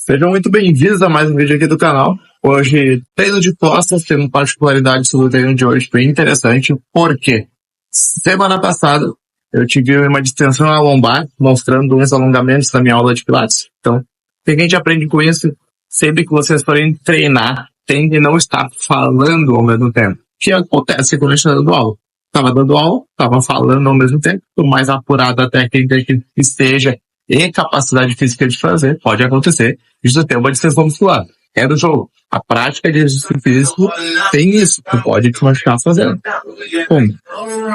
Sejam muito bem-vindos a mais um vídeo aqui do canal. Hoje, treino de costas, tem uma particularidade sobre o treino de hoje bem interessante, porque semana passada eu tive uma distensão na lombar, mostrando uns alongamentos da minha aula de Pilates. Então, tem gente que aprende com isso, sempre que vocês forem treinar, tem que não estar falando ao mesmo tempo. O que acontece quando eu estou dando aula? Estava dando aula, estava falando ao mesmo tempo, por mais apurada a técnica que esteja e capacidade física de fazer, pode acontecer, isso tem uma distensão muscular. É do jogo. A prática de exercício físico tem isso. Tu pode te machucar fazendo. Como?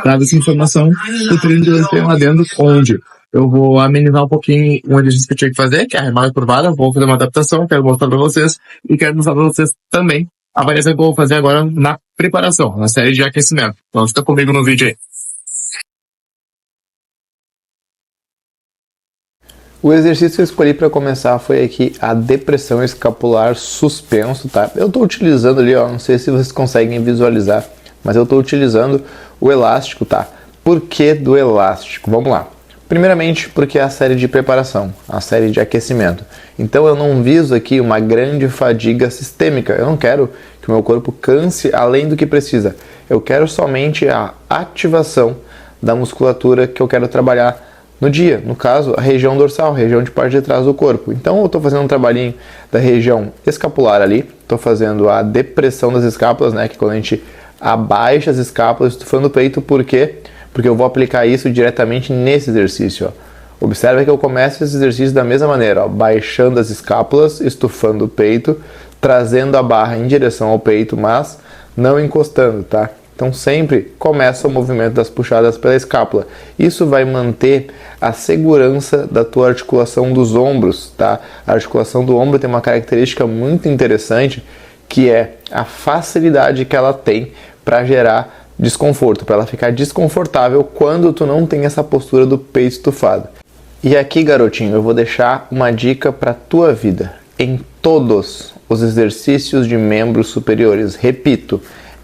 Traga essa informação do treino de hoje lá dentro, onde eu vou amenizar um pouquinho um exercício que eu tinha que fazer, que é a remada curvada, vou fazer uma adaptação, quero mostrar pra vocês, e quero mostrar pra vocês também a variação que eu vou fazer agora na preparação, na série de aquecimento. Então fica comigo no vídeo aí. O exercício que eu escolhi para começar foi aqui a depressão escapular suspenso, tá? Eu estou utilizando ali, ó, não sei se vocês conseguem visualizar, mas eu estou utilizando o elástico, tá? Por que do elástico? Vamos lá. Primeiramente, porque é a série de preparação, a série de aquecimento. Então eu não viso aqui uma grande fadiga sistêmica, eu não quero que o meu corpo canse além do que precisa. Eu quero somente a ativação da musculatura que eu quero trabalhar no dia, no caso, a região dorsal, a região de parte de trás do corpo. Então eu estou fazendo um trabalhinho da região escapular ali, estou fazendo a depressão das escápulas, né, que é quando a gente abaixa as escápulas, estufando o peito. Por quê? Porque eu vou aplicar isso diretamente nesse exercício, ó. Observa que eu começo esse exercício da mesma maneira, ó, baixando as escápulas, estufando o peito, trazendo a barra em direção ao peito, mas não encostando, tá? Então sempre começa o movimento das puxadas pela escápula. Isso vai manter a segurança da tua articulação dos ombros, tá? A articulação do ombro tem uma característica muito interessante, que é a facilidade que ela tem para gerar desconforto, para ela ficar desconfortável quando tu não tem essa postura do peito estufado. E aqui, garotinho, eu vou deixar uma dica para tua vida. Em todos os exercícios de membros superiores, repito,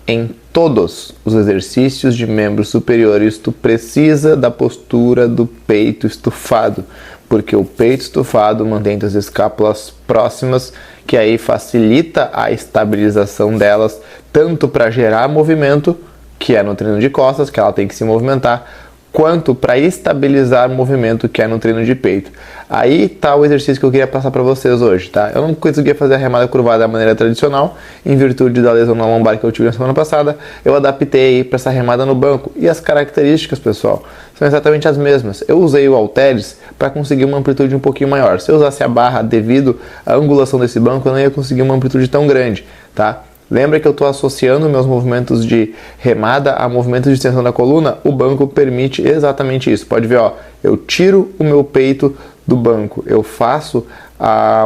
em todos os exercícios de membros superiores, tu precisa da postura do peito estufado, porque o peito estufado mantém as escápulas próximas, que aí facilita a estabilização delas, tanto para gerar movimento, que é no treino de costas, que ela tem que se movimentar, quanto para estabilizar o movimento, que é no treino de peito. Aí está o exercício que eu queria passar para vocês hoje, tá? Eu não conseguia fazer a remada curvada da maneira tradicional, em virtude da lesão na lombar que eu tive na semana passada. Eu adaptei para essa remada no banco. E as características, pessoal, são exatamente as mesmas. Eu usei o halteres para conseguir uma amplitude um pouquinho maior. Se eu usasse a barra devido à angulação desse banco, eu não ia conseguir uma amplitude tão grande, tá? Lembra que eu estou associando meus movimentos de remada a movimentos de extensão da coluna? O banco permite exatamente isso. Pode ver, ó, eu tiro o meu peito do banco, eu faço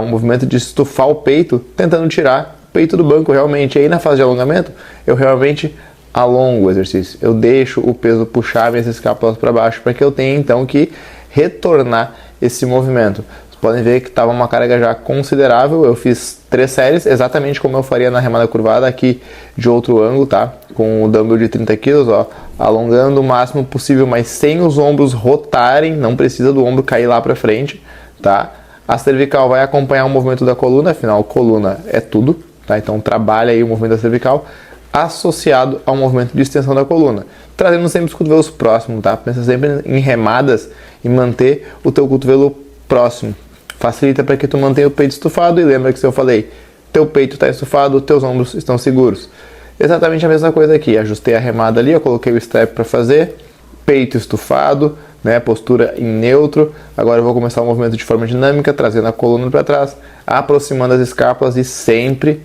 um movimento de estufar o peito, tentando tirar o peito do banco realmente. E aí na fase de alongamento, eu realmente alongo o exercício. Eu deixo o peso puxar minhas escápulas para baixo, para que eu tenha então que retornar esse movimento. Podem ver que estava uma carga já considerável. Eu fiz 3 séries, exatamente como eu faria na remada curvada, aqui de outro ângulo, tá? Com o dumbbell de 30 kg, ó, alongando o máximo possível, mas sem os ombros rotarem, não precisa do ombro cair lá para frente, tá? A cervical vai acompanhar o movimento da coluna, afinal, coluna é tudo, tá? Então trabalha aí o movimento da cervical associado ao movimento de extensão da coluna, trazendo sempre os cotovelos próximos, tá? Pensa sempre em remadas e manter o teu cotovelo próximo. Facilita para que tu mantenha o peito estufado, e lembra que se eu falei, teu peito está estufado, teus ombros estão seguros. Exatamente a mesma coisa aqui, ajustei a remada ali, eu coloquei o strap para fazer, peito estufado, né, postura em neutro. Agora eu vou começar o movimento de forma dinâmica, trazendo a coluna para trás, aproximando as escápulas e sempre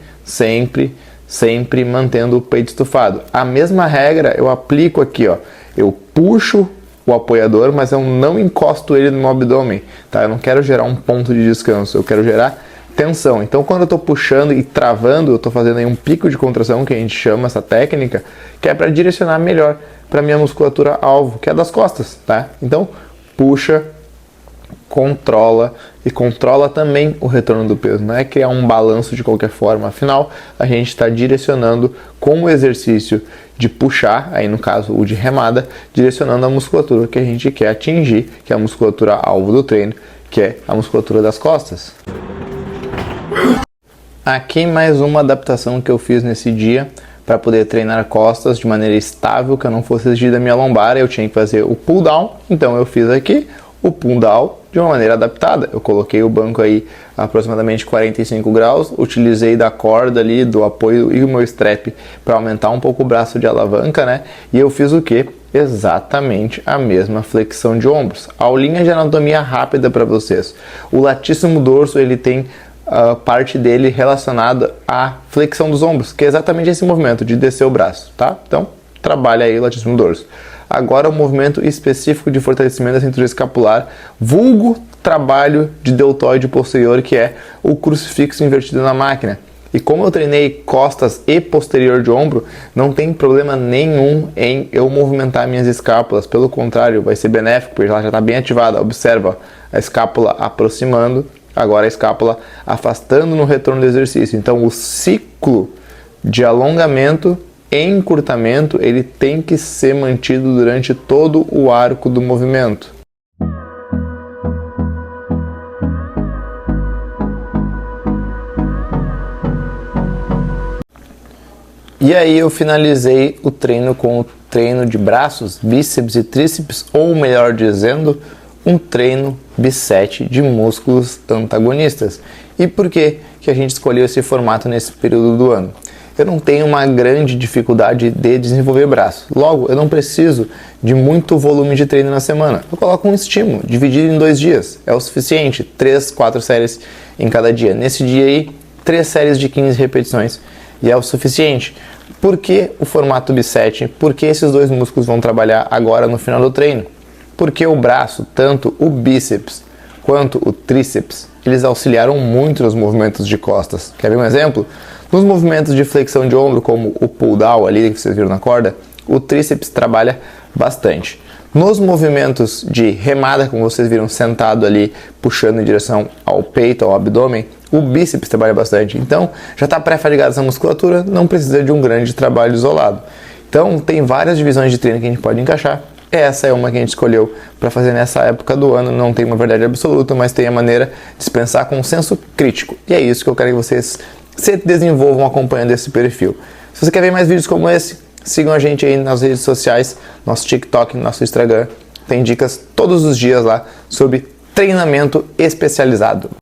mantendo o peito estufado. A mesma regra eu aplico aqui, ó, eu puxo o apoiador, mas eu não encosto ele no meu abdômen, tá? Eu não quero gerar um ponto de descanso, eu quero gerar tensão. Então quando eu estou puxando e travando, eu estou fazendo aí um pico de contração, que a gente chama essa técnica, que é para direcionar melhor para minha musculatura alvo, que é das costas, tá? Então puxa, controla e controla também o retorno do peso. Não é criar um balanço de qualquer forma, afinal a gente está direcionando com o exercício de puxar, aí no caso o de remada, direcionando a musculatura que a gente quer atingir, que é a musculatura alvo do treino, que é a musculatura das costas. Aqui mais uma adaptação que eu fiz nesse dia para poder treinar costas de maneira estável, que eu não fosse exigir da minha lombar. Eu tinha que fazer o pull down, então eu fiz aqui o pull down de uma maneira adaptada. Eu coloquei o banco aí a aproximadamente 45 graus, utilizei da corda ali, do apoio e o meu strap para aumentar um pouco o braço de alavanca, né? E eu fiz o que? Exatamente a mesma flexão de ombros. Aulinha de anatomia rápida para vocês. O latíssimo dorso, ele tem parte dele relacionada à flexão dos ombros, que é exatamente esse movimento de descer o braço, tá? Então, trabalha aí o latíssimo dorso. Agora o movimento específico de fortalecimento da cintura escapular, vulgo trabalho de deltoide posterior, que é o crucifixo invertido na máquina. E como eu treinei costas e posterior de ombro, não tem problema nenhum em eu movimentar minhas escápulas. Pelo contrário, vai ser benéfico, porque ela já está bem ativada. Observa a escápula aproximando, agora a escápula afastando no retorno do exercício. Então o ciclo de alongamento e encurtamento, ele tem que ser mantido durante todo o arco do movimento. E aí eu finalizei o treino com o treino de braços, bíceps e tríceps, ou melhor dizendo, um treino bisete de músculos antagonistas. E por que a gente escolheu esse formato nesse período do ano? Eu não tenho uma grande dificuldade de desenvolver braço. Logo, eu não preciso de muito volume de treino na semana. Eu coloco um estímulo, dividido em 2 dias. É o suficiente, 3, 4 séries em cada dia. Nesse dia aí, 3 séries de 15 repetições e é o suficiente. Por que o formato bisete? Por que esses 2 músculos vão trabalhar agora no final do treino? Porque o braço, tanto o bíceps quanto o tríceps, eles auxiliaram muito nos movimentos de costas. Quer ver um exemplo? Nos movimentos de flexão de ombro, como o pull down ali que vocês viram na corda, o tríceps trabalha bastante. Nos movimentos de remada, como vocês viram sentado ali, puxando em direção ao peito, ao abdômen, o bíceps trabalha bastante. Então, já está pré-fadigada essa musculatura, não precisa de um grande trabalho isolado. Então, tem várias divisões de treino que a gente pode encaixar. Essa é uma que a gente escolheu para fazer nessa época do ano. Não tem uma verdade absoluta, mas tem a maneira de se pensar com um senso crítico. E é isso que eu quero que vocês se desenvolvam acompanhando esse perfil. Se você quer ver mais vídeos como esse, sigam a gente aí nas redes sociais, nosso TikTok, nosso Instagram. Tem dicas todos os dias lá sobre treinamento especializado.